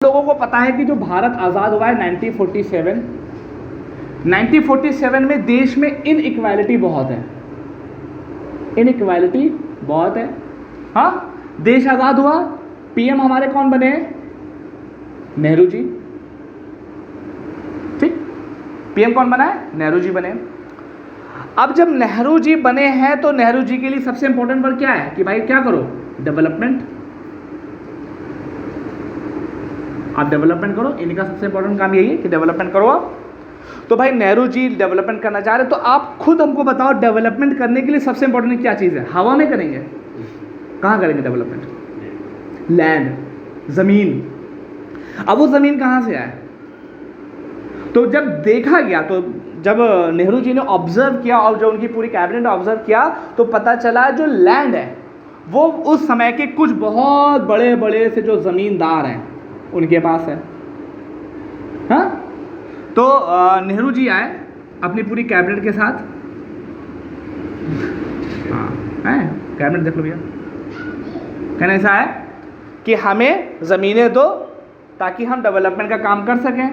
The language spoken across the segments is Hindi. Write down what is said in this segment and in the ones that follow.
लोगों को पता है कि जो भारत आज़ाद हुआ है 1947 में देश में इनइक्वालिटी बहुत है, इनइक्वालिटी बहुत है। हाँ, देश आज़ाद हुआ, पीएम हमारे कौन बने? नेहरू जी। ठीक, पीएम कौन बना है? नेहरू जी बने। अब जब नेहरू जी बने हैं तो नेहरू जी के लिए सबसे इंपॉर्टेंट वर्ड क्या है कि भाई क्या करो? डेवलपमेंट। आप डेवलपमेंट करो, इनका सबसे इंपॉर्टेंट काम यही है कि डेवलपमेंट करो आप। तो भाई नेहरू जी डेवलपमेंट करना चाह रहे, तो आप खुद हमको बताओ डेवलपमेंट करने के लिए सबसे इंपॉर्टेंट क्या चीज़ है? हवा में करेंगे? कहाँ करेंगे डेवलपमेंट? लैंड, जमीन। अब वो जमीन कहाँ से आए? तो जब देखा गया, तो जब नेहरू जी ने ऑब्जर्व किया और जो उनकी पूरी कैबिनेट ने ऑब्जर्व किया, तो पता चला जो लैंड है वो उस समय के कुछ बहुत बड़े बड़े से जो जमींदार हैं उनके पास है। हाँ, तो नेहरू जी आए अपनी पूरी कैबिनेट के साथ। हाँ है, कैबिनेट देख लो भैया। कहना ऐसा है कि हमें ज़मीनें दो ताकि हम डेवलपमेंट का काम कर सकें।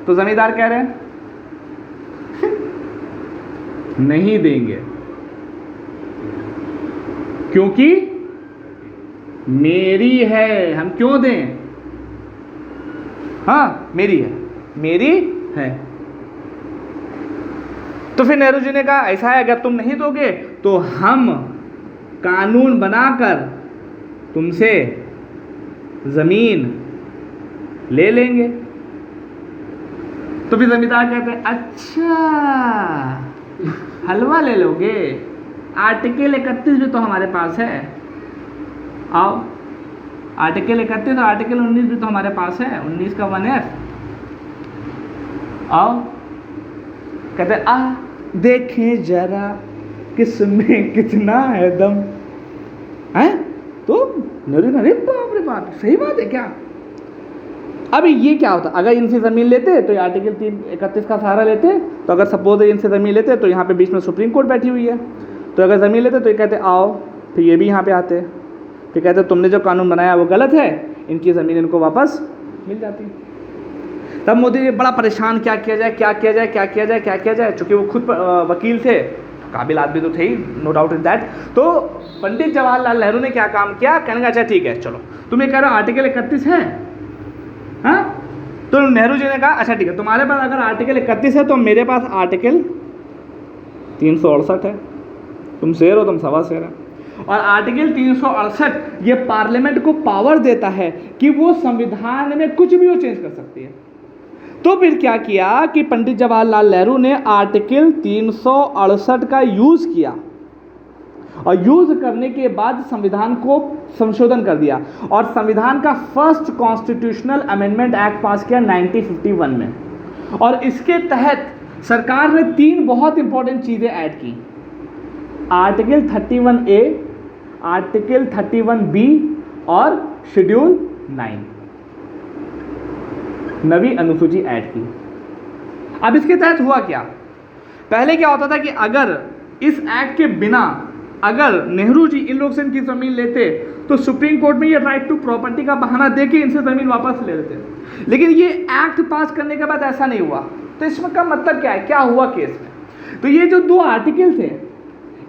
तो ज़मींदार कह रहे हैं नहीं देंगे, क्योंकि मेरी है। हम क्यों दें? हाँ, मेरी है, मेरी है। तो फिर नेहरू जी ने कहा ऐसा है, अगर तुम नहीं दोगे तो हम कानून बनाकर तुमसे जमीन ले लेंगे। तो फिर जमींदार कहते हैं अच्छा हलवा ले लोगे? आर्टिकल 31 भी तो हमारे पास है, आओ। आर्टिकल 31 और आर्टिकल 19 भी तो हमारे पास है, 19 का 1F। आओ। कहते आ देखें जरा किसमें कितना है दम है। तो अरे बाप रे बाप, सही बात है क्या? अब ये क्या होता, अगर इनसे ज़मीन लेते तो आर्टिकल 31 का सहारा लेते, तो अगर सपोज इनसे ज़मीन लेते तो यहाँ पे बीच में सुप्रीम कोर्ट बैठी हुई है, तो अगर ज़मीन लेते तो ये कहते आओ, फिर ये भी यहाँ पे आते, फिर कहते तुमने जो कानून बनाया वो गलत है, इनकी ज़मीन इनको वापस मिल जाती। तब मोदी जी बड़ा परेशान, क्या किया जाए, क्या किया जाए, क्या किया जाए, क्या किया जाए। चूँकि वो खुद वकील थे, काबिल आदमी तो थे ही, नो डाउट इन दैट। तो पंडित जवाहरलाल नेहरू ने क्या काम किया? कहने का अच्छा ठीक है, चलो तुम ये कह रहे हो आर्टिकल 31 है, हाँ? तो नेहरू जी ने कहा अच्छा ठीक है, तुम्हारे पास अगर आर्टिकल 31 है तो मेरे पास आर्टिकल 368 है। तुम शेर हो, तुम सवा शेर है। और आर्टिकल 368 ये पार्लियामेंट को पावर देता है कि वो संविधान में कुछ भी वो चेंज कर सकती है। तो फिर क्या किया कि पंडित जवाहरलाल नेहरू ने आर्टिकल 368 का यूज़ किया, और यूज़ करने के बाद संविधान को संशोधन कर दिया, और संविधान का फर्स्ट कॉन्स्टिट्यूशनल अमेंडमेंट एक्ट पास किया 1951 में। और इसके तहत सरकार ने 3 बहुत इंपॉर्टेंट चीज़ें ऐड की: आर्टिकल 31A, आर्टिकल 31B और शेड्यूल 9, नवी अनुसूची ऐड की। अब इसके तहत हुआ क्या? पहले क्या होता था कि अगर इस एक्ट के बिना अगर नेहरू जी इन लोग से इनकी ज़मीन लेते तो सुप्रीम कोर्ट में ये राइट टू प्रॉपर्टी का बहाना देके इनसे ज़मीन वापस ले लेते। लेकिन ये एक्ट पास करने के बाद ऐसा नहीं हुआ। तो इसमें का मतलब क्या है, क्या हुआ केस में? तो ये जो 2 आर्टिकल थे,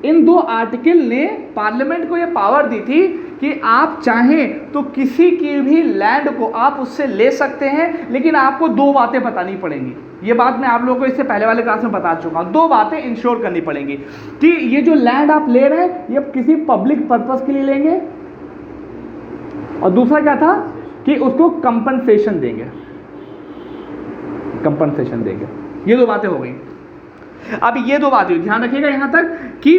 इन 2 आर्टिकल ने पार्लियामेंट को ये पावर दी थी कि आप चाहें तो किसी की भी लैंड को आप उससे ले सकते हैं, लेकिन आपको 2 बातें बतानी पड़ेंगी। ये बात मैं आप लोगों को इससे पहले वाले क्लास में बता चुका हूँ। 2 बातें इंश्योर करनी पड़ेंगी कि ये जो लैंड आप ले रहे हैं ये किसी पब्लिक पर्पस के लिए लेंगे, और दूसरा क्या था कि उसको कंपनसेशन देंगे, कंपनसेशन देंगे। ये 2 बातें हो गई। अब ये 2 बातें ध्यान रखिएगा यहाँ तक कि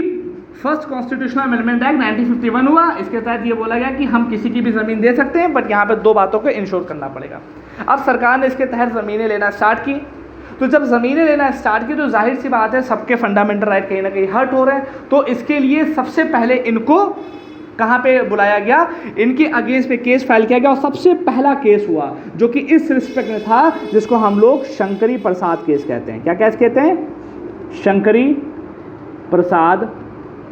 फर्स्ट कॉन्स्टिट्यूशनल अमेंडमेंट एक्ट 1951 हुआ, इसके तहत ये बोला गया कि हम किसी की भी ज़मीन दे सकते हैं, बट यहाँ पे 2 बातों को इंश्योर करना पड़ेगा। अब सरकार ने इसके तहत ज़मीनें लेना स्टार्ट की। तो जब ज़मीनें लेना स्टार्ट की तो जाहिर सी बात है सबके फंडामेंटल राइट कहीं ना कहीं हर्ट हो रहे हैं। तो इसके लिए सबसे पहले इनको कहाँ पे बुलाया गया? इनके अगेंस्ट पे केस फाइल किया गया, और सबसे पहला केस हुआ जो कि इस रिस्पेक्ट में था, जिसको हम लोग शंकरी प्रसाद केस कहते हैं। क्या केस कहते हैं? शंकरी प्रसाद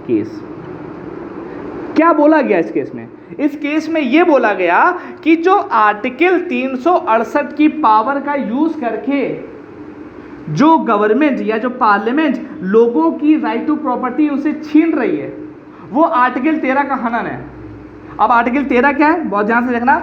केस। क्या बोला गया इस केस में? इस केस में ये बोला गया कि जो आर्टिकल 368 की पावर का यूज करके जो गवर्नमेंट या जो पार्लियामेंट लोगों की राइट टू प्रॉपर्टी उसे छीन रही है, वो आर्टिकल 13 का हनन है। अब आर्टिकल 13 क्या है, बहुत ध्यान से देखना।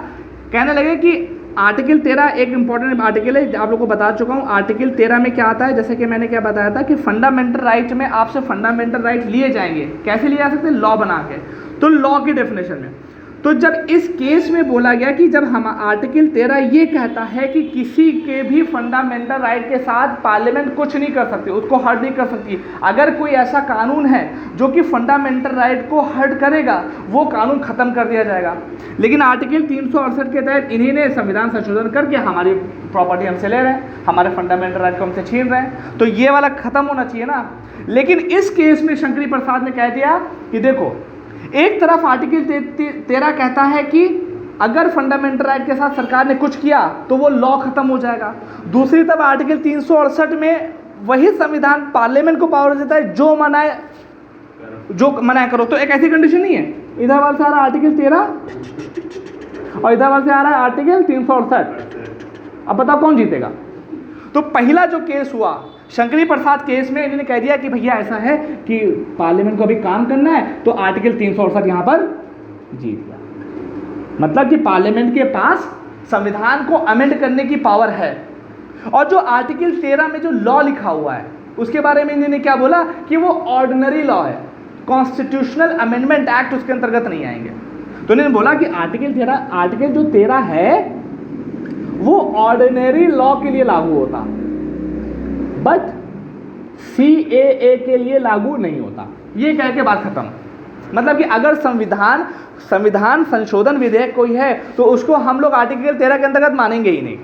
कहने लगे कि आर्टिकल 13 एक इंपॉर्टेंट आर्टिकल है, आप लोगों को बता चुका हूँ। आर्टिकल 13 में क्या आता है, जैसे कि मैंने क्या बताया था कि फंडामेंटल राइट में आपसे फंडामेंटल राइट लिए जाएंगे। कैसे लिए जा सकते हैं? लॉ बना के। तो लॉ की डेफिनेशन में तो जब इस केस में बोला गया कि जब हम आर्टिकल 13 ये कहता है कि किसी के भी फंडामेंटल राइट के साथ पार्लियामेंट कुछ नहीं कर सकती, उसको हर्ट नहीं कर सकती। अगर कोई ऐसा कानून है जो कि फंडामेंटल राइट को हर्ट करेगा, वो कानून खत्म कर दिया जाएगा। लेकिन आर्टिकल 368 के तहत इन्हीं ने संविधान संशोधन करके हमारी प्रॉपर्टी हमसे ले रहे हैं, हमारे फंडामेंटल राइट को हमसे छीन रहे हैं, तो ये वाला खत्म होना चाहिए ना। लेकिन इस केस में शंकरी प्रसाद ने कह दिया कि देखो, एक तरफ आर्टिकल 13 कहता है कि अगर फंडामेंटल राइट के साथ सरकार ने कुछ किया तो वो लॉ खत्म हो जाएगा। दूसरी तरफ आर्टिकल 368 में वही संविधान पार्लियामेंट को पावर देता है जो मनाए करो। तो एक ऐसी कंडीशन नहीं है, इधर वाले से आ रहा है आर्टिकल 13 और इधर वाले से आ रहा है आर्टिकल 368। अब बताओ कौन जीतेगा? तो पहला जो केस हुआ शंकरी प्रसाद केस में, इन्होंने कह दिया कि भैया ऐसा है कि पार्लियामेंट को अभी काम करना है, तो आर्टिकल 368 यहां पर जीत गया। मतलब कि पार्लियामेंट के पास संविधान को अमेंड करने की पावर है। और जो आर्टिकल 13 में जो लॉ लिखा हुआ है उसके बारे में इन्होंने क्या बोला कि वो ऑर्डिनरी लॉ है, कॉन्स्टिट्यूशनल अमेंडमेंट एक्ट उसके अंतर्गत नहीं आएंगे। तो इन्होंने बोला कि आर्टिकल जो 13 है वो ऑर्डिनरी लॉ के लिए लागू होता, बट CAA के लिए लागू नहीं होता। ये कह के बात खत्म। मतलब कि अगर संविधान संशोधन विधेयक कोई है तो उसको हम लोग आर्टिकल 13 के अंतर्गत मानेंगे ही नहीं।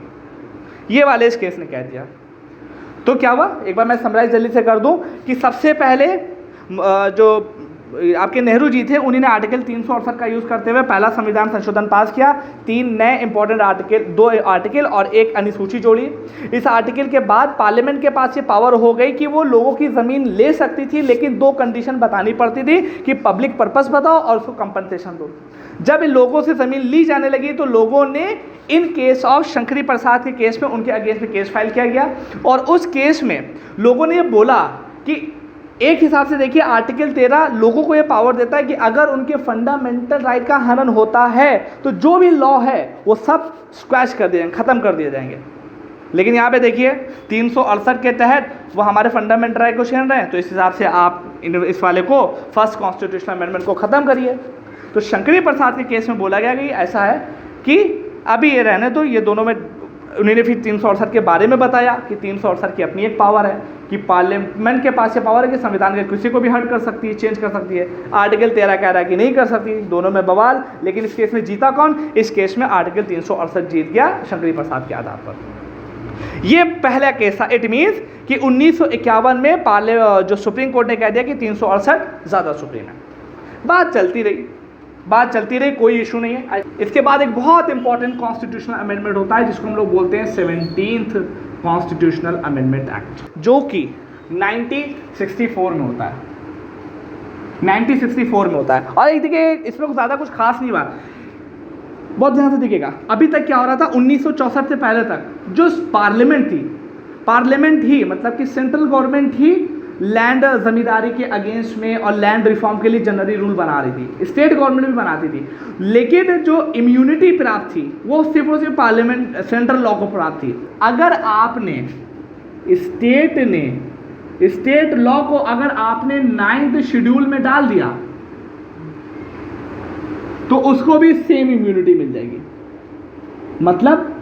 ये वाले इस केस ने कह दिया। तो क्या हुआ, एक बार मैं समराइज जल्दी से कर दूं कि सबसे पहले जो आपके नेहरू जी थे, उन्हीं ने आर्टिकल 368 का यूज़ करते हुए पहला संविधान संशोधन पास किया। 3 नए इंपॉर्टेंट आर्टिकल, 2 आर्टिकल और एक अनुसूची जोड़ी। इस आर्टिकल के बाद पार्लियामेंट के पास ये पावर हो गई कि वो लोगों की ज़मीन ले सकती थी, लेकिन 2 कंडीशन बतानी पड़ती थी कि पब्लिक पर्पस बताओ और उसको कंपनसेशन दो। जब इन लोगों से ज़मीन ली जाने लगी तो लोगों ने इन केस ऑफ शंकरी प्रसाद के केस में उनके अगेंस्ट में केस फाइल किया गया। और उस केस में लोगों ने ये बोला कि एक हिसाब से देखिए आर्टिकल 13 लोगों को ये पावर देता है कि अगर उनके फंडामेंटल राइट का हनन होता है तो जो भी लॉ है वो सब स्क्वैश कर दिए जाएंगे, ख़त्म कर दिए जाएंगे। लेकिन यहाँ पे देखिए 368 के तहत वो हमारे फंडामेंटल राइट को छीन रहे हैं, तो इस हिसाब से आप इस वाले को फर्स्ट कॉन्स्टिट्यूशनल अमेंडमेंट को ख़त्म करिए। तो शंकरी प्रसाद के केस में बोला गया कि ऐसा है कि अभी ये रहने दो, ये दोनों में उन्होंने फिर 368 के बारे में बताया कि 368 की अपनी एक पावर है कि पार्लियामेंट के पास ये पावर है कि संविधान के किसी को भी हर्ट कर सकती है, चेंज कर सकती है। आर्टिकल 13 कह रहा है कि नहीं कर सकती, दोनों में बवाल। लेकिन इस केस में जीता कौन? इस केस में आर्टिकल 368 जीत गया शंकरी प्रसाद के आधार पर। ये पहला केस था। इट मीन्स कि 1951 में जो सुप्रीम कोर्ट ने कह दिया कि 368 ज़्यादा सुप्रीम है। बात चलती रही, कोई इशू नहीं है। इसके बाद एक बहुत इंपॉर्टेंट कॉन्स्टिट्यूशनल अमेंडमेंट होता है जिसको हम लोग बोलते हैं 17th कॉन्स्टिट्यूशनल अमेंडमेंट एक्ट, जो कि 1964 में होता है। 1964 में होता है। और एक देखिए इसमें ज़्यादा कुछ खास नहीं हुआ, बहुत ध्यान से देखिएगा। अभी तक क्या हो रहा था, 1964 से पहले तक जो पार्लियामेंट ही मतलब कि सेंट्रल गवर्नमेंट ही लैंड जमींदारी के अगेंस्ट में और लैंड रिफॉर्म के लिए जनरली रूल बना रही थी, स्टेट गवर्नमेंट भी बनाती थी। लेकिन जो इम्यूनिटी प्राप्त थी वो सिर्फ और सिर्फ पार्लियामेंट सेंट्रल लॉ को प्राप्त थी। अगर आपने स्टेट लॉ को अगर आपने 9th शेड्यूल में डाल दिया तो उसको भी सेम इम्यूनिटी मिल जाएगी। मतलब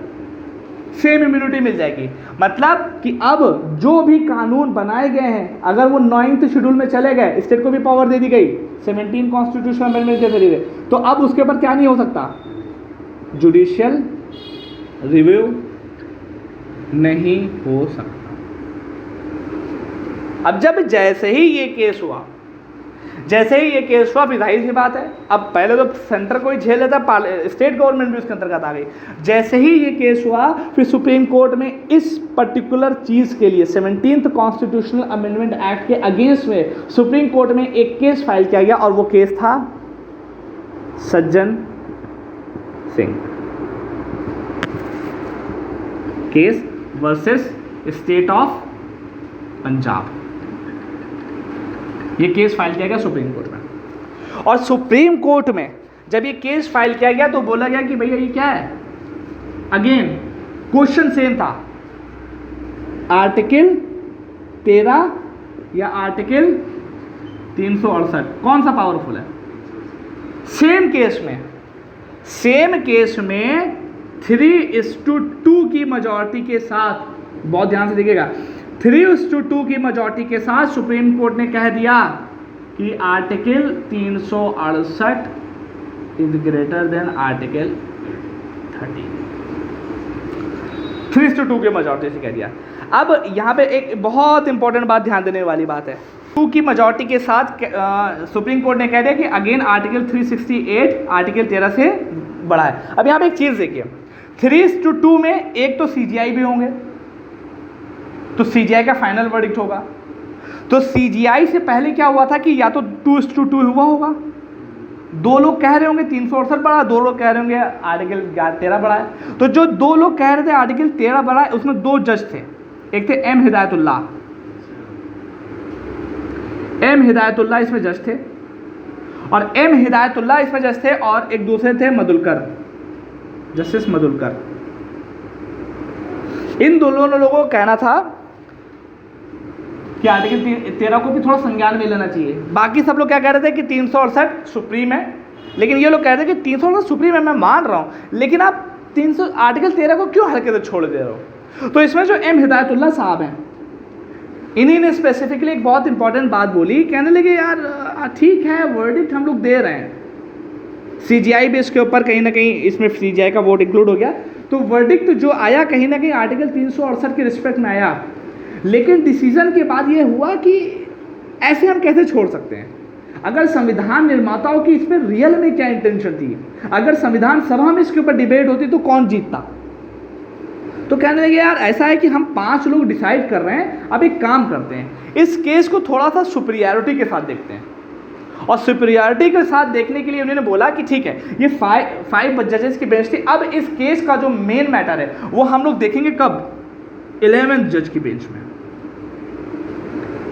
सेम इम्यूनिटी मिल जाएगी। मतलब कि अब जो भी कानून बनाए गए हैं अगर वो 9th शेड्यूल में चले गए, स्टेट को भी पावर दे दी गई 17 कॉन्स्टिट्यूशनल अमेंडमेंट के जरिए, तो अब उसके ऊपर क्या नहीं हो सकता, जुडिशियल रिव्यू नहीं हो सकता। अब जैसे ही ये केस हुआ फिर जाहिर सी बात है, अब पहले तो सेंटर को ही झेल लेता, स्टेट गवर्नमेंट भी उसके अंतर्गत आ गई। जैसे ही ये केस हुआ फिर सुप्रीम कोर्ट में इस पर्टिकुलर चीज़ के लिए 17th कॉन्स्टिट्यूशनल अमेंडमेंट एक्ट के अगेंस्ट में सुप्रीम कोर्ट में एक केस फाइल किया गया और वो केस था Sajjan Singh. Case versus state of Punjab, ये केस फाइल किया गया सुप्रीम कोर्ट में। और सुप्रीम कोर्ट में जब ये केस फाइल किया गया तो बोला गया कि भैया ये क्या है, अगेन क्वेश्चन सेम था, आर्टिकल 13 या आर्टिकल 368 कौन सा पावरफुल है। सेम केस में 3:2 की मेजॉरिटी के साथ, बहुत ध्यान से देखिएगा, 3:2 की मेजॉरिटी के साथ सुप्रीम कोर्ट ने कह दिया कि article 368 is greater than article 13। 3:2 के मेजॉरिटी से कह दिया। अब यहाँ पे एक बहुत इंपॉर्टेंट बात ध्यान देने वाली बात है, 2 की मेजॉरिटी के साथ सुप्रीम कोर्ट ने कह दिया कि अगेन आर्टिकल 368 आर्टिकल 13 से बड़ा है। अब यहाँ पे एक चीज़ देखिए, 3:2 में एक तो सीजीआई भी होंगे, तो सीजीआई का फाइनल वर्डिक्ट होगा। तो सीजीआई से पहले क्या हुआ था कि या तो 2:2 हुआ होगा, 2 लोग कह रहे होंगे 368 बड़ा, 2 लोग कह रहे होंगे आर्टिकल 13 बड़ा है। तो जो 2 लोग कह रहे थे आर्टिकल 13 बड़ा है, उसमें 2 जज थे, एक थे एम हिदायतुल्लाह इसमें जज थे, और एम हिदायतुल्लाह इसमें जज थे, और एक दूसरे थे मदुलकर, जस्टिस मदुलकर। इन दोनों लोगों को कहना था कि आर्टिकल 13 को भी थोड़ा संज्ञान में लेना चाहिए। बाकी सब लोग क्या कह रहे थे कि 368 सुप्रीम है, लेकिन ये लोग कह रहे थे कि 368 सुप्रीम है, मैं मान रहा हूँ, लेकिन आप आर्टिकल 13 को क्यों हल्के से छोड़ दे रहे हो। तो इसमें जो एम हिदायतुल्लाह साहब हैं, इन्हीं ने स्पेसिफिकली एक बहुत इंपॉर्टेंट बात बोली, कहने लगे यार ठीक है वर्डिक्ट हम लोग दे रहे हैं, सीजीआई भी इसके ऊपर कहीं ना कहीं, इसमें सीजीआई का वोट इंक्लूड हो गया, तो वर्डिक्ट जो आया कहीं ना कहीं आर्टिकल 368 के रिस्पेक्ट में आया। लेकिन डिसीजन के बाद ये हुआ कि ऐसे हम कैसे छोड़ सकते हैं, अगर संविधान निर्माताओं की इस पर रियल में क्या इंटेंशन थी, अगर संविधान सभा में इसके ऊपर डिबेट होती तो कौन जीतता। तो कहने लगे यार ऐसा है कि हम 5 लोग डिसाइड कर रहे हैं, अब एक काम करते हैं, इस केस को थोड़ा सा सुपीरियरिटी के साथ देखते हैं। और सुपीरियरिटी के साथ देखने के लिए उन्होंने बोला कि ठीक है, ये 5 जजेस की बेंच थी, अब इस केस का जो मेन मैटर है वो हम लोग देखेंगे कब, 11th जज की बेंच में,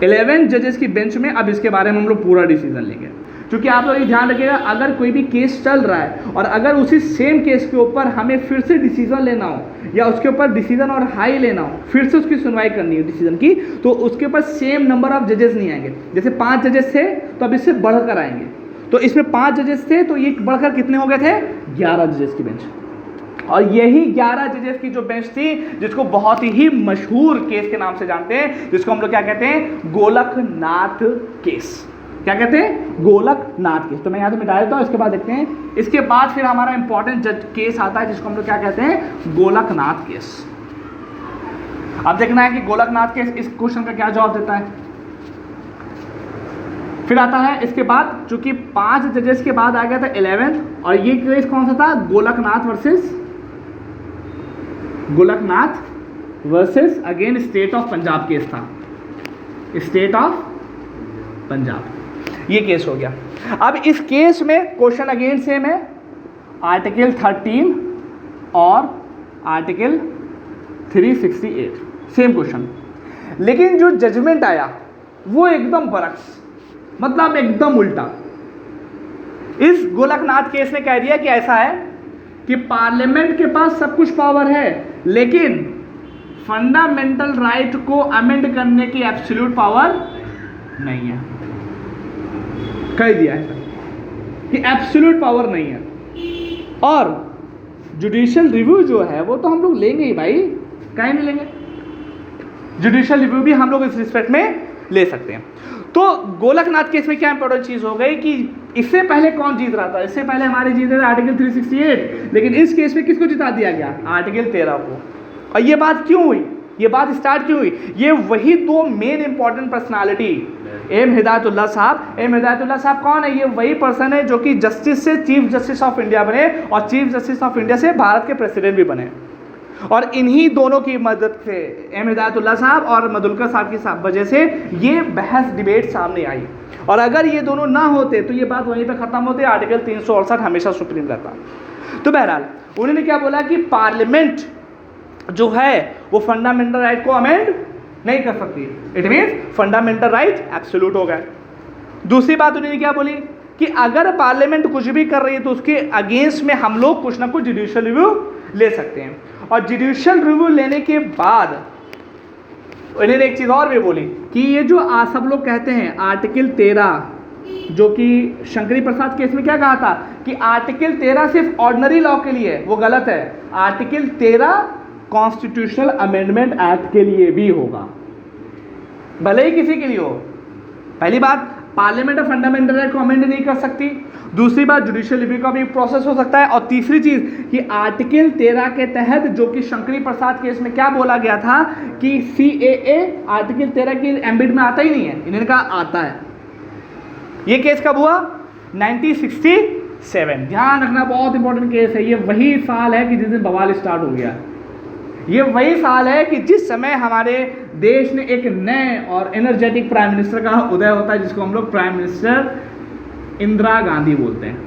11 जजेस की बेंच में। अब इसके बारे में हम लोग पूरा डिसीजन लेंगे, क्योंकि आप लोग ये ध्यान रखिएगा, अगर कोई भी केस चल रहा है और अगर उसी सेम केस के ऊपर हमें फिर से डिसीजन लेना हो, या उसके ऊपर डिसीजन और हाई लेना हो, फिर से उसकी सुनवाई करनी हो डिसीजन की, तो उसके ऊपर सेम नंबर ऑफ जजेस नहीं आएंगे। जैसे 5 जजेस थे तो अब इससे बढ़कर आएंगे, तो इसमें 5 जजेस थे तो ये बढ़कर कितने हो गए थे, 11 जजेस की बेंच। और यही 11 जजेस की जो बेंच थी, जिसको बहुत ही मशहूर केस के नाम से जानते हैं, जिसको हम लोग क्या कहते हैं, गोलकनाथ केस। क्या कहते हैं, गोलकनाथ केस। तो मैं यहाँ से मिटा देता हूँ, इसके बाद देखते हैं। इसके बाद फिर हमारा इंपॉर्टेंट जज केस आता है, जिसको हम लोग क्या कहते हैं, गोलकनाथ केस। अब देखना है कि गोलकनाथ केस इस क्वेश्चन का क्या जवाब देता है। फिर आता है इसके बाद, चूंकि 5 जजेस के बाद आ गया था 11th, और ये केस कौन सा था, Golaknath versus again state of Punjab case था, स्टेट ऑफ पंजाब, ये केस हो गया। अब इस केस में क्वेश्चन अगेन सेम है, आर्टिकल 13 और आर्टिकल 368 सेम क्वेश्चन, लेकिन जो जजमेंट आया वो एकदम बरक्स, मतलब एकदम उल्टा। इस गोलकनाथ केस ने कह दिया कि ऐसा है कि पार्लियामेंट के पास सब कुछ पावर है, लेकिन फंडामेंटल राइट को अमेंड करने की एब्सोल्यूट पावर नहीं है। कह दिया है कि एब्सोल्यूट पावर नहीं है। और जुडिशियल रिव्यू जो है वो तो हम लोग लेंगे ही भाई, कहीं नहीं लेंगे, जुडिशियल रिव्यू भी हम लोग इस रिस्पेक्ट में ले सकते हैं। तो गोलकनाथ केस में क्या इंपॉर्टेंट चीज़ हो गई कि इससे पहले कौन जीत रहा था, इससे पहले हमारे जीत रहे थे आर्टिकल 368, लेकिन इस केस में किसको जिता दिया गया, आर्टिकल 13 को। और ये बात क्यों हुई, ये बात स्टार्ट क्यों हुई, ये वही 2 main important personality, M Hidayatullah साहब। एम हिदायतुल्लाह साहब कौन है, ये वही पर्सन है जो कि जस्टिस से चीफ जस्टिस ऑफ इंडिया बने और चीफ जस्टिस ऑफ इंडिया से भारत के प्रेसिडेंट भी बने। और इन्हीं दोनों की मदद से एम हिदायतुल्लाह साहब और मधुलकर साहब की वजह से ये बहस डिबेट सामने आई। और अगर ये दोनों ना होते तो ये बात वहीं पे ख़त्म होती, आर्टिकल 368 हमेशा सुप्रीम रहता। तो बहरहाल उन्होंने क्या बोला कि पार्लियामेंट जो है वो फंडामेंटल राइट को अमेंड नहीं कर सकती, it means fundamental right absolute हो गए। दूसरी बात उन्होंने क्या बोली कि अगर पार्लियामेंट कुछ भी कर रही है तो उसके अगेंस्ट में हम लोग कुछ ना कुछ जुडिशियल रिव्यू ले सकते हैं। और जुडिशियल रिव्यू लेने के बाद उन्होंने एक चीज़ और भी बोली कि ये जो सब लोग कहते हैं आर्टिकल 13, जो कि शंकरी प्रसाद केस में क्या कहा था कि आर्टिकल 13 सिर्फ ऑर्डिनरी लॉ के लिए, वो गलत है। आर्टिकल 13 कॉन्स्टिट्यूशनल अमेंडमेंट एक्ट के लिए भी होगा, भले ही किसी के लिए हो। पहली बात, पार्लियामेंट फंडामेंटल राइट को अमेंड नहीं कर सकती। दूसरी बात, जुडिशियल रिव्यू का भी प्रोसेस हो सकता है। और तीसरी चीज़ कि आर्टिकल 13 के तहत जो कि शंकरी प्रसाद केस में क्या बोला गया था कि CAA आर्टिकल 13 की एम्बिट में आता ही नहीं है, इन्होंने कहा आता है। ये केस कब हुआ? 1967। ध्यान रखना, बहुत इंपॉर्टेंट केस है। ये वही साल है कि जिस दिन बवाल स्टार्ट हो गया। ये वही साल है कि जिस समय हमारे देश ने एक नए और एनर्जेटिक प्राइम मिनिस्टर का उदय होता है, जिसको हम लोग प्राइम मिनिस्टर इंदिरा गांधी बोलते हैं।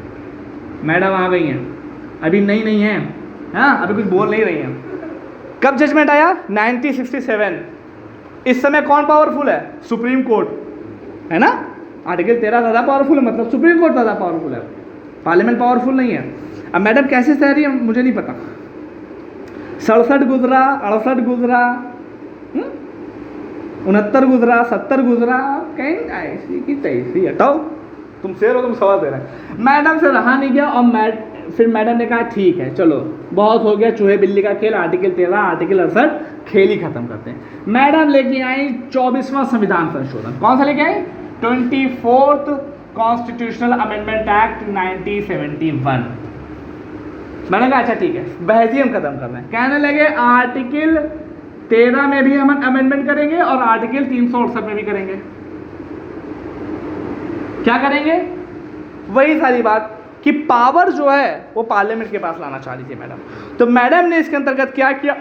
मैडम आ गई हैं, अभी नहीं है, हाँ अभी कुछ बोल नहीं रही हैं। कब जजमेंट आया? 1967। इस समय कौन पावरफुल है? सुप्रीम कोर्ट, है ना। आर्टिकल 13 ज़्यादा पावरफुल है, मतलब सुप्रीम कोर्ट ज़्यादा पावरफुल है, पार्लियामेंट पावरफुल नहीं है। अब मैडम कैसे सह रही है मुझे नहीं पता। 67 गुजरा, 68 गुजरा, 69 गुजरा, 70 गुजरा, कहीं ऐसी की तैसी। हटाओ, तुम शेर हो, तुम सवाल दे रहे हैं। मैडम से रहा नहीं गया और फिर मैडम ने कहा ठीक है चलो बहुत हो गया, चूहे बिल्ली का खेल, आर्टिकल 13 आर्टिकल 68 खेल ही खत्म करते हैं। मैडम लेके आई 24वां संविधान संशोधन। कौन सा लेके आई? 24th constitutional amendment act 1971। मैंने कहा अच्छा ठीक है, बहस ही हम खत्म कर रहे हैं। कहने लगे आर्टिकल 13 में भी हम अमेंडमेंट करेंगे और आर्टिकल 368 में भी करेंगे। क्या करेंगे? वही सारी बात कि पावर जो है वो पार्लियामेंट के पास लाना चाह रही थी मैडम। तो मैडम ने इसके अंतर्गत क्या किया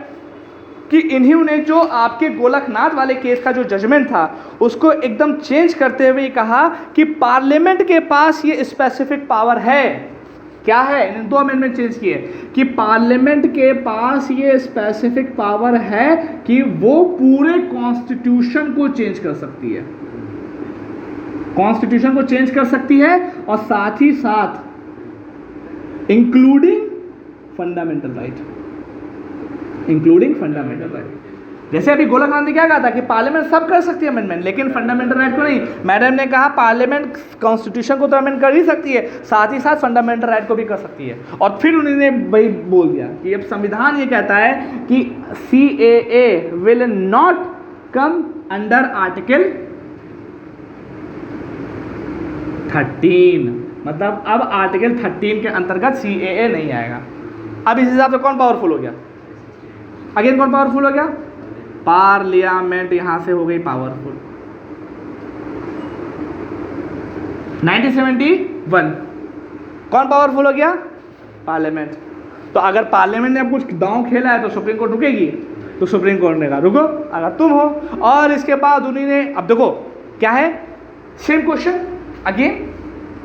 कि इन्होंने जो आपके गोलकनाथ वाले केस का जो जजमेंट था उसको एकदम चेंज करते हुए कहा कि पार्लियामेंट के पास ये स्पेसिफिक पावर है। क्या है? इन 2 अमेंडमेंट चेंज किए कि पार्लियामेंट के पास ये स्पेसिफिक पावर है कि वो पूरे कॉन्स्टिट्यूशन को चेंज कर सकती है, कॉन्स्टिट्यूशन को चेंज कर सकती है और साथ ही साथ including fundamental right, including fundamental right. जैसे अभी गोलकनाथ ने क्या कहा था कि पार्लियामेंट सब कर सकती है अमेंडमेंट, लेकिन फंडामेंटल राइट को नहीं। मैडम ने कहा पार्लियामेंट कॉन्स्टिट्यूशन को तो अमेंड कर ही सकती है, साथ ही साथ फंडामेंटल राइट को भी कर सकती है। और फिर उन्होंने वही बोल दिया कि अब संविधान ये कहता है कि CAA will not come under article 13, मतलब अब आर्टिकल 13 के अंतर्गत CAA नहीं आएगा। अब इस हिसाब से कौन पावरफुल हो गया? अगेन कौन पावरफुल हो गया? पार्लियामेंट यहां से हो गई पावरफुल। 1971 कौन पावरफुल हो गया? पार्लियामेंट। तो अगर पार्लियामेंट ने अब कुछ दांव खेला है तो सुप्रीम कोर्ट रुकेगी? तो सुप्रीम कोर्ट ने कहा रुको अगर तुम हो। और इसके बाद उन्होंने, अब देखो क्या है, सेम क्वेश्चन अगेन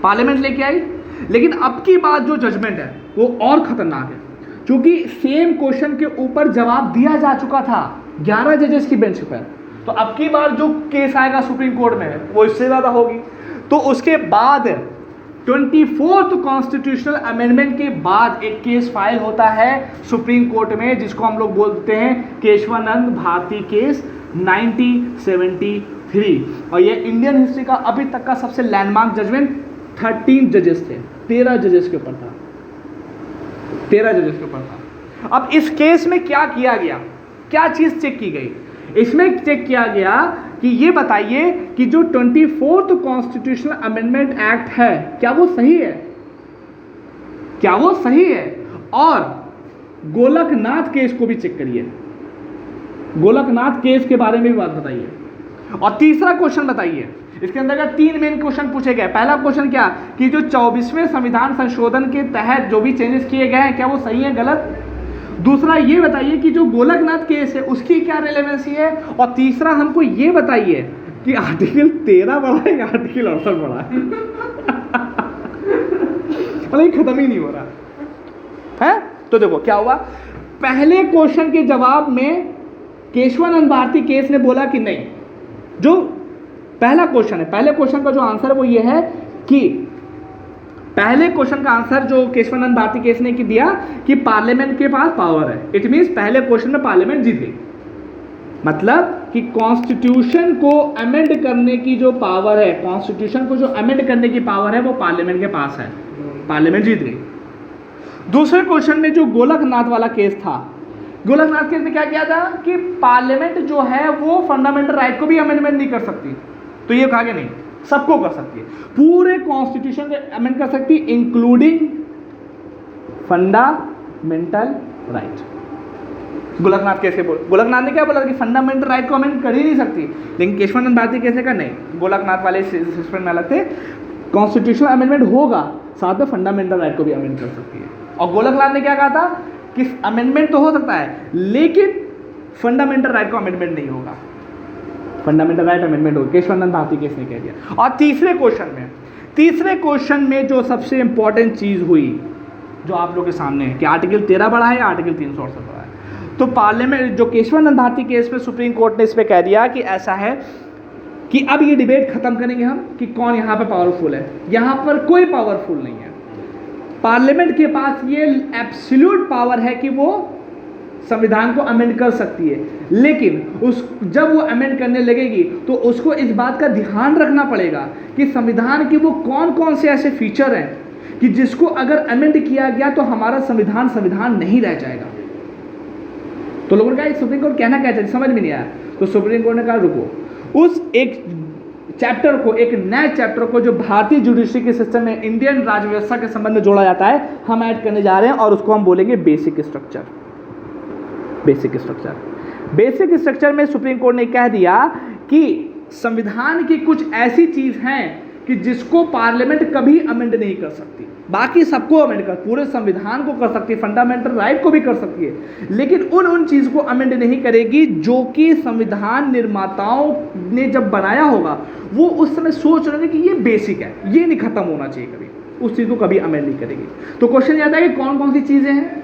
पार्लियामेंट लेके आई, लेकिन अब की बात जो जजमेंट है वो और खतरनाक है, क्योंकि सेम क्वेश्चन के ऊपर जवाब दिया जा चुका था 11 जजेस की बेंच पर। तो अब की बार जो केस आएगा सुप्रीम कोर्ट में वो इससे ज़्यादा होगी। तो उसके बाद 24th कॉन्स्टिट्यूशनल अमेंडमेंट के बाद एक केस फाइल होता है सुप्रीम कोर्ट में, जिसको हम लोग बोलते हैं केशवानंद भारती केस 1973। और ये इंडियन हिस्ट्री का अभी तक का सबसे लैंडमार्क जजमेंट 13 जजेस थे, 13 जजेस के ऊपर था, 13 जजेस के ऊपर था। अब इस केस में क्या किया गया, क्या चीज़ चेक की गई? इसमें चेक किया गया कि ये बताइए कि जो 24th कॉन्स्टिट्यूशनल अमेंडमेंट एक्ट है क्या वो सही है, क्या वो सही है? और गोलकनाथ केस को भी चेक करिए, गोलकनाथ केस के बारे में भी बात बताइए। और तीसरा क्वेश्चन बताइए, इसके अंतर्गत 3 मेन क्वेश्चन पूछे गए। पहला क्वेश्चन क्या कि जो 24वें संविधान संशोधन के तहत जो भी चेंजेस किए गए हैं क्या वो सही है गलत? दूसरा ये बताइए कि जो गोलकनाथ केस है उसकी क्या रिलेवेंसी है, और तीसरा हमको ये बताइए कि आर्टिकल 13 बड़ा है या आर्टिकल 68 बड़ा है। मतलब ये खत्म ही नहीं हो रहा है। तो देखो क्या हुआ, पहले क्वेश्चन के जवाब में केशवानंद भारती केस ने बोला कि नहीं, जो पहला क्वेश्चन है, पहले क्वेश्चन का जो आंसर है वो ये है कि पहले क्वेश्चन का आंसर जो केशवानंद भारती केस ने दिया कि पार्लियामेंट के पास पावर है। इट मींस पहले क्वेश्चन में पार्लियामेंट जीत गई, मतलब कि कॉन्स्टिट्यूशन को अमेंड करने की जो पावर है, कॉन्स्टिट्यूशन को जो अमेंड करने की पावर है वो पार्लियामेंट के पास है, पार्लियामेंट जीत गई। दूसरे क्वेश्चन में जो गोलकनाथ वाला केस था, गोलकनाथ केस में क्या किया था कि पार्लियामेंट जो है वो फंडामेंटल राइट को भी अमेंडमेंट नहीं कर सकती, तो ये कहा कि नहीं, सबको कर सकती है, पूरे कॉन्स्टिट्यूशन को अमेंड कर सकती है including fundamental right. Golaknath case के गोलकनाथ ने क्या बोला कि फंडामेंटल राइट को अमेंड कर ही नहीं सकती, लेकिन केशवानंद भारती कैसे का नहीं, गोलकनाथ वाले सिस्टम में अलग थे, कॉन्स्टिट्यूशनल अमेंडमेंट होगा साथ में फंडामेंटल राइट को भी अमेंड कर सकती है। और गोलकनाथ ने क्या कहा था कि अमेंडमेंट तो हो सकता है लेकिन फंडामेंटल राइट को अमेंडमेंट नहीं होगा, फंडामेंटल राइट अमेंडमेंट होगा, केशवानंद भारती केस ने कह दिया। और तीसरे क्वेश्चन में जो सबसे इंपॉर्टेंट चीज हुई जो आप लोग के सामने है कि आर्टिकल 13 बड़ा है या आर्टिकल 368 बड़ा है, तो पार्लियामेंट जो केशवानंद भारती केस में सुप्रीम कोर्ट ने इस पे कह दिया कि ऐसा है कि अब ये डिबेट खत्म करेंगे हम कि कौन यहाँ पे पावरफुल है, यहाँ पर कोई पावरफुल नहीं है, पार्लियामेंट के पास ये एब्सोल्यूट पावर है कि वो संविधान को अमेंड कर सकती है, लेकिन जब वो अमेंड करने लगेगी तो उसको इस बात का ध्यान रखना पड़ेगा कि संविधान के वो कौन कौन से ऐसे फीचर हैं कि जिसको अगर अमेंड किया गया तो हमारा संविधान नहीं रह जाएगा। तो लोगों ने कहा सुप्रीम कोर्ट कहना क्या चाहती, समझ में नहीं आया, तो सुप्रीम कोर्ट ने कहा रुको, उस एक चैप्टर को, एक नए चैप्टर को जो भारतीय जुडिशरी के सिस्टम में इंडियन राज्य व्यवस्था के संबंध में जोड़ा जाता है, हम ऐड करने जा रहे हैं और उसको हम बोलेंगे बेसिक स्ट्रक्चर। बेसिक स्ट्रक्चर में सुप्रीम कोर्ट ने कह दिया कि संविधान की कुछ ऐसी चीज हैं कि जिसको पार्लियामेंट कभी अमेंड नहीं कर सकती, बाकी सबको अमेंड कर, पूरे संविधान को कर सकती है, फंडामेंटल राइट को भी कर सकती है, लेकिन उन चीज को अमेंड नहीं करेगी जो कि संविधान निर्माताओं ने जब बनाया होगा वो उस समय सोच रहे थे कि ये बेसिक है, ये नहीं खत्म होना चाहिए कभी, उस चीज को कभी अमेंड नहीं करेगी। तो क्वेश्चन ये आता है कि कौन कौन सी चीजें हैं,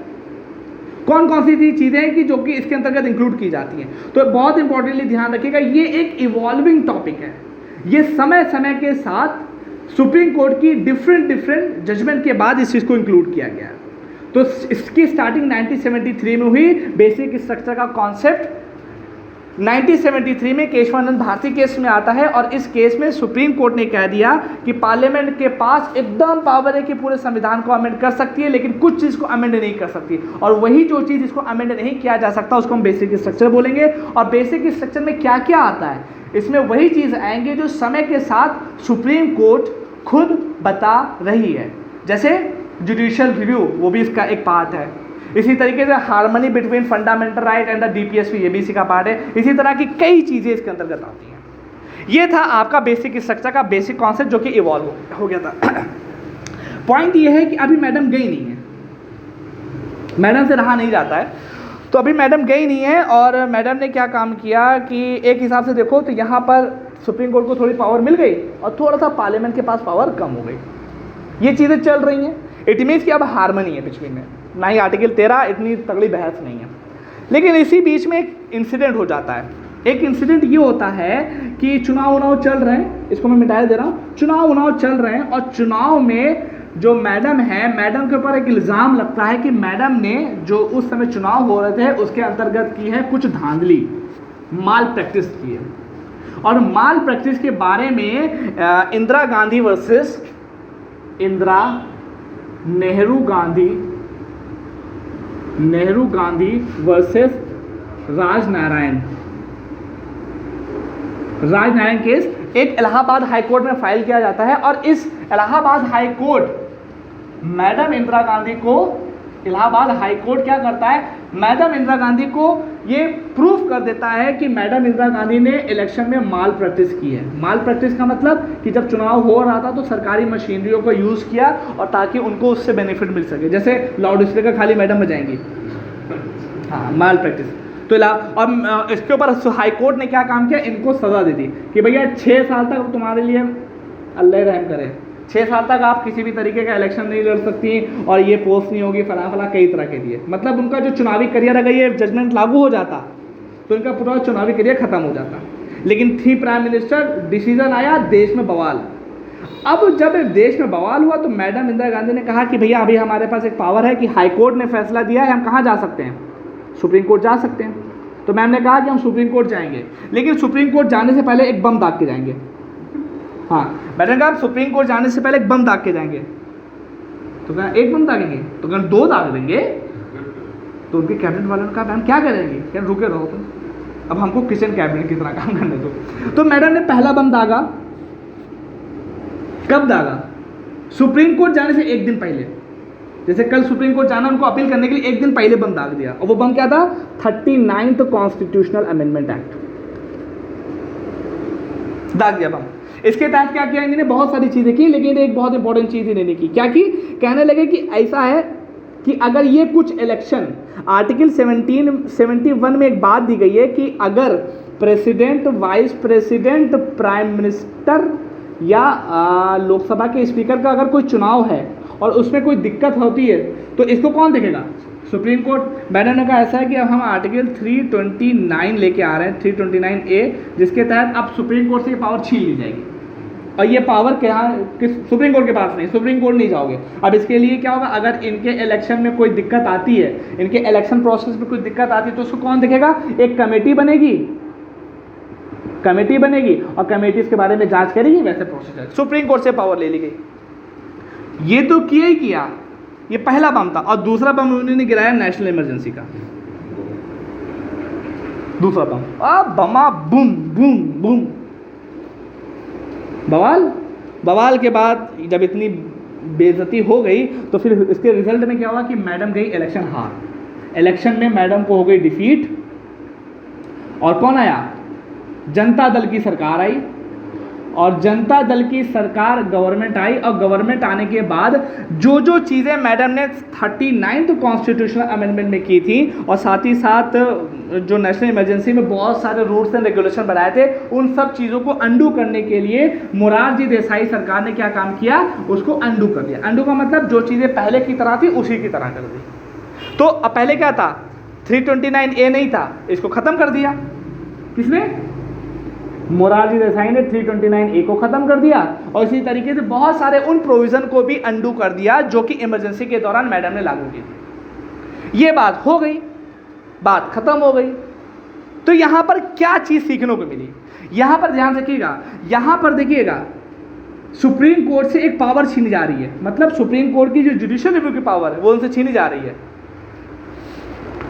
कौन कौन सी चीजें हैं कि जो कि इसके अंतर्गत इंक्लूड की जाती हैं। तो बहुत इंपॉर्टेंटली ध्यान रखिएगा, ये एक इवॉल्विंग टॉपिक है, ये समय समय के साथ सुप्रीम कोर्ट की डिफरेंट जजमेंट के बाद इस चीज को इंक्लूड किया गया। तो इसकी स्टार्टिंग 1973 में हुई, बेसिक स्ट्रक्चर का कॉन्सेप्ट 1973 में केशवानंद भारती केस में आता है, और इस केस में सुप्रीम कोर्ट ने कह दिया कि पार्लियामेंट के पास एकदम पावर है कि पूरे संविधान को अमेंड कर सकती है, लेकिन कुछ चीज़ को अमेंड नहीं कर सकती, और वही जो चीज़ इसको अमेंड नहीं किया जा सकता उसको हम बेसिक स्ट्रक्चर बोलेंगे। और बेसिक स्ट्रक्चर में क्या क्या आता है, इसमें वही चीज़ आएंगे जो समय के साथ सुप्रीम कोर्ट खुद बता रही है, जैसे जुडिशियल रिव्यू, वो भी इसका एक पार्ट है। इसी तरीके से harmony between fundamental right and the DPSP, ये भी इसी का पार्ट है। इसी तरह की कई चीज़ें इसके अंतर्गत आती हैं। ये था आपका बेसिक स्ट्रक्चर का बेसिक कॉन्सेप्ट जो कि इवॉल्व हो गया था। पॉइंट ये है कि अभी मैडम गई नहीं है, मैडम से रहा नहीं जाता है, तो अभी मैडम गई नहीं है, और मैडम ने क्या काम किया कि एक हिसाब से देखो तो यहाँ पर सुप्रीम कोर्ट को थोड़ी पावर मिल गई और थोड़ा सा पार्लियामेंट के पास पावर कम हो गई, ये चीज़ें चल रही हैं। इट मीन्स कि अब हार्मनी है बिटवीन में, ना ही आर्टिकल 13 इतनी तगड़ी बहस नहीं है। लेकिन इसी बीच में एक इंसिडेंट हो जाता है। एक इंसिडेंट ये होता है कि चुनाव चल रहे हैं, इसको मैं मिटा दे रहा हूँ, चुनाव चल रहे हैं, और चुनाव में जो मैडम है, मैडम के ऊपर एक इल्ज़ाम लगता है कि मैडम ने जो उस समय चुनाव हो रहे थे उसके अंतर्गत की है कुछ धांधली, माल प्रैक्टिस की है। और माल प्रैक्टिस के बारे में Indira Gandhi versus Nehru Gandhi versus Rajnarayan case एक इलाहाबाद हाई कोर्ट में फाइल किया जाता है। और इस Allahabad high court madam Indira Gandhi को, इलाहाबाद हाई कोर्ट क्या करता है, मैडम इंदिरा गांधी को ये प्रूफ कर देता है कि मैडम इंदिरा गांधी ने इलेक्शन में माल प्रैक्टिस की है। माल प्रैक्टिस का मतलब कि जब चुनाव हो रहा था तो सरकारी मशीनरियों को यूज़ किया और ताकि उनको उससे बेनिफिट मिल सके। जैसे लाउड स्पीकर खाली मैडम बजाएंगी, हाँ, माल प्रैक्टिस। तो और इसके ऊपर हाई कोर्ट ने क्या काम किया, इनको सज़ा दे दी कि भैया 6 साल तक तुम्हारे लिए, अल्लाह रहम करे, 6 साल तक आप किसी भी तरीके का इलेक्शन नहीं लड़ सकती और ये पोस्ट नहीं होगी, फला फला कई तरह के दिए। मतलब उनका जो चुनावी करियर, अगर ये जजमेंट लागू हो जाता तो इनका पूरा चुनावी करियर खत्म हो जाता। लेकिन थी प्राइम मिनिस्टर, डिसीजन आया, देश में बवाल। अब जब देश में बवाल हुआ तो मैडम इंदिरा गांधी ने कहा कि भैया अभी हमारे पास एक पावर है कि हाई कोर्ट ने फैसला दिया है, हम कहाँ जा सकते हैं, सुप्रीम कोर्ट जा सकते हैं। तो मैम ने कहा कि हम सुप्रीम कोर्ट जाएंगे, लेकिन सुप्रीम कोर्ट जाने से पहले एक बम दाग के जाएंगे। हाँ, मैंने कहा सुप्रीम कोर्ट जाने से पहले एक बम दाग के जाएंगे। तो कहा एक बम दागेंगे, तो कहा 2 दाग देंगे। तो उनके कैबिनेट वालों ने कहा मैम क्या करेंगे, क्या रुके रहो तुम, अब हमको किचन कैबिनेट की तरह काम करने दो। तो मैडम ने पहला बम दागा। कब दागा, सुप्रीम कोर्ट जाने से एक दिन पहले। जैसे कल सुप्रीम कोर्ट जाना, उनको अपील करने के लिए एक दिन पहले बम दाग दिया। और वो बम क्या था, 39th कॉन्स्टिट्यूशनल अमेंडमेंट एक्ट दाग दिया बम। इसके तहत क्या किया इन्होंने, बहुत सारी चीज़ें की, लेकिन एक बहुत इंपॉर्टेंट चीज़ इन्होंने की। क्या की, कहने लगे कि ऐसा है कि अगर ये कुछ इलेक्शन, आर्टिकल 71 में एक बात दी गई है कि अगर president, vice president, prime minister या लोकसभा के स्पीकर का अगर कोई चुनाव है और उसमें कोई दिक्कत होती है तो इसको कौन देखेगा, सुप्रीम कोर्ट। मैडम ने कहा ऐसा है कि अब हम आर्टिकल 329 लेके आ रहे हैं, 329A, जिसके तहत अब सुप्रीम कोर्ट से ये पावर छीन ली जाएगी। और ये पावर क्या, सुप्रीम कोर्ट के पास नहीं, सुप्रीम कोर्ट नहीं जाओगे। अब इसके लिए क्या होगा, अगर इनके इलेक्शन में कोई दिक्कत आती है, इनके इलेक्शन प्रोसेस में कोई दिक्कत आती है, तो उसको कौन देखेगा, एक कमेटी बनेगी, कमेटी बनेगी और कमेटी इसके बारे में जांच करेगी, वैसे प्रोसीजर। सुप्रीम कोर्ट से पावर ले ली गई। ये तो किया ही किया, ये पहला बम था। और दूसरा बम उन्होंने गिराया नेशनल इमरजेंसी का, दूसरा बम, बमा बूम बूम बूम, बवाल के बाद जब इतनी बेइज्जती हो गई तो फिर इसके रिजल्ट में क्या हुआ कि मैडम गई इलेक्शन हार। इलेक्शन में मैडम को हो गई डिफीट। और कौन आया, जनता दल की सरकार आई। और जनता दल की सरकार, गवर्नमेंट आई। और गवर्नमेंट आने के बाद जो जो चीज़ें मैडम ने 39th कॉन्स्टिट्यूशनल अमेंडमेंट में की थी, और साथ ही साथ जो नेशनल इमरजेंसी में बहुत सारे रूल्स एंड रेगुलेशन बनाए थे, उन सब चीज़ों को अंडू करने के लिए मोरारजी देसाई सरकार ने क्या काम किया, उसको अंडू कर दिया। अंडू का मतलब जो चीज़ें पहले की तरह थी उसी की तरह कर दी। तो अब पहले क्या था, 329A नहीं था, इसको ख़त्म कर दिया। किसने, मोरारजी देसाई ने 329A को ख़त्म कर दिया। और इसी तरीके से बहुत सारे उन प्रोविज़न को भी अंडू कर दिया जो कि इमरजेंसी के दौरान मैडम ने लागू की थी। ये बात हो गई, बात ख़त्म हो गई। तो यहाँ पर क्या चीज़ सीखने को मिली, यहाँ पर ध्यान रखिएगा। यहाँ पर देखिएगा, सुप्रीम कोर्ट से एक पावर छीनी जा रही है, मतलब सुप्रीम कोर्ट की जो जुडिशियल रिव्यू की पावर है वो उनसे छीनी जा रही है।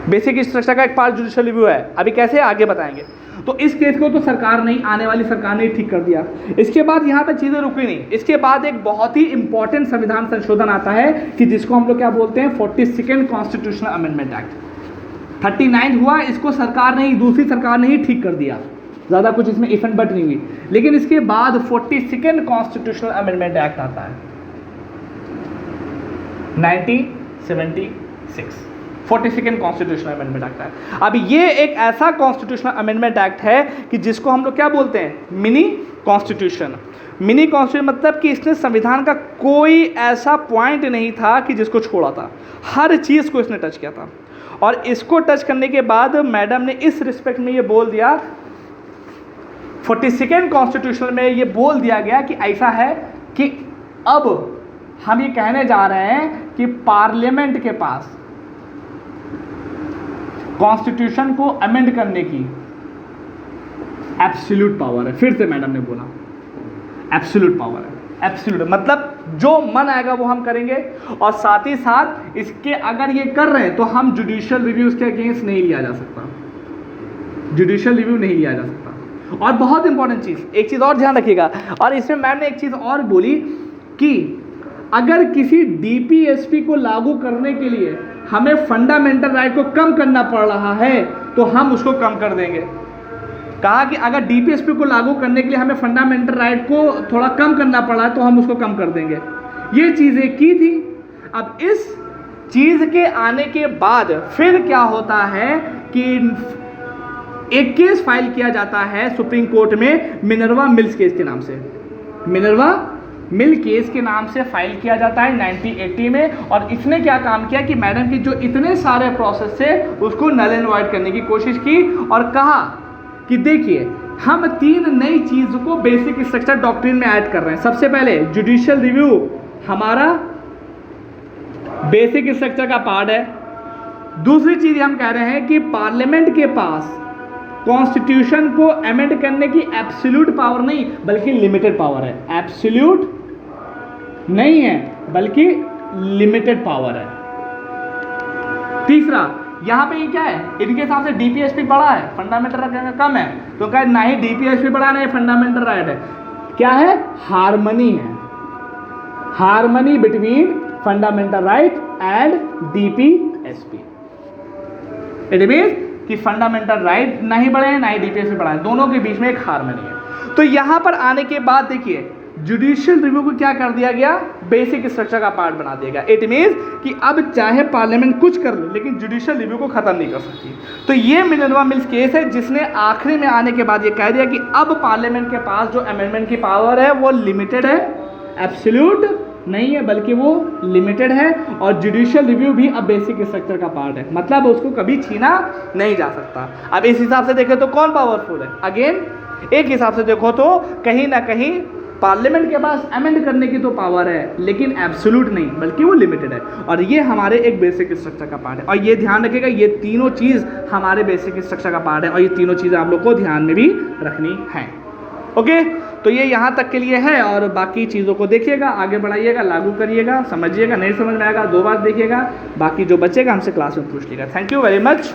बेसिक स्ट्रक्चर का एक पार्ट जुडिशियल रिव्यू है, अभी कैसे आगे बताएंगे। तो इस केस को तो सरकार नहीं, आने वाली सरकार ने ठीक कर दिया। इसके बाद यहाँ पे चीज़ें रुकी नहीं। इसके बाद एक बहुत ही इंपॉर्टेंट संविधान संशोधन आता है कि जिसको हम लोग क्या बोलते हैं, 42nd कॉन्स्टिट्यूशनल अमेंडमेंट एक्ट। 39 हुआ, इसको सरकार ने ही, दूसरी सरकार ने ही ठीक कर दिया, ज़्यादा कुछ इसमें इफ एंड बट नहीं हुई। लेकिन इसके बाद 42nd कॉन्स्टिट्यूशनल अमेंडमेंट एक्ट आता है 1976, 42nd कॉन्स्टिट्यूशनल अमेंडमेंट एक्ट है। अब ये एक ऐसा कॉन्स्टिट्यूशनल अमेंडमेंट एक्ट है कि जिसको हम लोग क्या बोलते हैं, मिनी कॉन्स्टिट्यूशन। मिनी कॉन्स्टिट्यूशन मतलब कि इसने संविधान का कोई ऐसा पॉइंट नहीं था कि जिसको छोड़ा था, हर चीज़ को इसने टच किया था। और इसको टच करने के बाद मैडम ने इस रिस्पेक्ट में ये बोल दिया, 42nd कॉन्स्टिट्यूशन में ये बोल दिया गया कि ऐसा है कि अब हम ये कहने जा रहे हैं कि पार्लियामेंट के पास कॉन्स्टिट्यूशन को अमेंड करने की एब्सोल्यूट पावर है। फिर से मैडम ने बोला एब्सोल्यूट पावर है। एब्सोल्यूट मतलब जो मन आएगा वो हम करेंगे। और साथ ही साथ इसके अगर ये कर रहे हैं तो हम जुडिशियल रिव्यू इसके अगेंस्ट नहीं लिया जा सकता, जुडिशियल रिव्यू नहीं लिया जा सकता। और बहुत इंपॉर्टेंट चीज़, एक चीज़ और ध्यान रखिएगा, और इसमें मैम ने एक चीज़ और बोली कि अगर किसी डीपीएसपी को लागू करने के लिए हमें फंडामेंटल राइट को कम करना पड़ रहा है तो हम उसको कम कर देंगे। कहा कि अगर डीपीएसपी को लागू करने के लिए हमें फंडामेंटल राइट को थोड़ा कम करना पड़ा है तो हम उसको कम कर देंगे। ये चीज़ें की थी। अब इस चीज के आने के बाद फिर क्या होता है कि एक केस फाइल किया जाता है सुप्रीम कोर्ट में मिनर्वा मिल्स केस के नाम से। मिनर्वा मिल केस के नाम से फाइल किया जाता है 1980 में। और इसने क्या काम किया कि मैडम की जो इतने सारे प्रोसेस थे उसको नल एंड वॉइड करने की कोशिश की और कहा कि देखिए हम 3 नई चीज को बेसिक स्ट्रक्चर डॉक्ट्रिन में ऐड कर रहे हैं। सबसे पहले जुडिशियल रिव्यू हमारा बेसिक स्ट्रक्चर का पार्ट है। दूसरी चीज हम कह रहे हैं कि पार्लियामेंट के पास कॉन्स्टिट्यूशन को अमेंड करने की एब्सोल्यूट पावर नहीं बल्कि लिमिटेड पावर है। एब्सोल्यूट नहीं है बल्कि लिमिटेड पावर है। तीसरा यहां पे ये क्या है, इनके हिसाब से डीपीएसपी बड़ा है, फंडामेंटल राइट कम है, तो कहे ना ही डीपीएसपी बड़ा नहीं फंडामेंटल राइट है। क्या है, हार्मनी है, harmony between fundamental right and DPSP. It means कि फंडामेंटल राइट नहीं बढ़े हैं ना ही डीपीएसपी बढ़ा है, दोनों के बीच में एक हार्मनी है। तो यहां पर आने के बाद देखिए जुडिशियल रिव्यू को क्या कर दिया गया, बेसिक स्ट्रक्चर का पार्ट बना दिया गया। इट मींस कि अब चाहे पार्लियामेंट कुछ कर ले लेकिन जुडिशियल रिव्यू को खत्म नहीं कर सकती। तो ये मिनर्वा मिल्स केस है जिसने आखिरी में आने के बाद ये कह दिया कि अब पार्लियामेंट के पास जो अमेंडमेंट की पावर है वो लिमिटेड है, एब्सोल्यूट नहीं है बल्कि वो लिमिटेड है। और जुडिशियल रिव्यू भी अब बेसिक स्ट्रक्चर का पार्ट है, मतलब उसको कभी छीना नहीं जा सकता। अब इस हिसाब से देखें तो कौन पावरफुल है, अगेन एक हिसाब से देखो तो कहीं ना कहीं पार्लियामेंट के पास अमेंड करने की तो पावर है लेकिन एब्सोल्यूट नहीं बल्कि वो लिमिटेड है। और ये हमारे एक बेसिक स्ट्रक्चर का पार्ट है। और ये ध्यान रखिएगा ये तीनों चीज़ हमारे बेसिक स्ट्रक्चर का पार्ट है और ये तीनों चीज़ें आप लोग को ध्यान में भी रखनी है। ओके, तो ये यहाँ तक के लिए है और बाकी चीज़ों को देखिएगा, आगे बढ़ाइएगा, लागू करिएगा, समझिएगा, नहीं समझ में आएगा 2 बार देखिएगा, बाकी जो बचेगा हमसे क्लास में पूछ लीजिएगा। Thank you very much.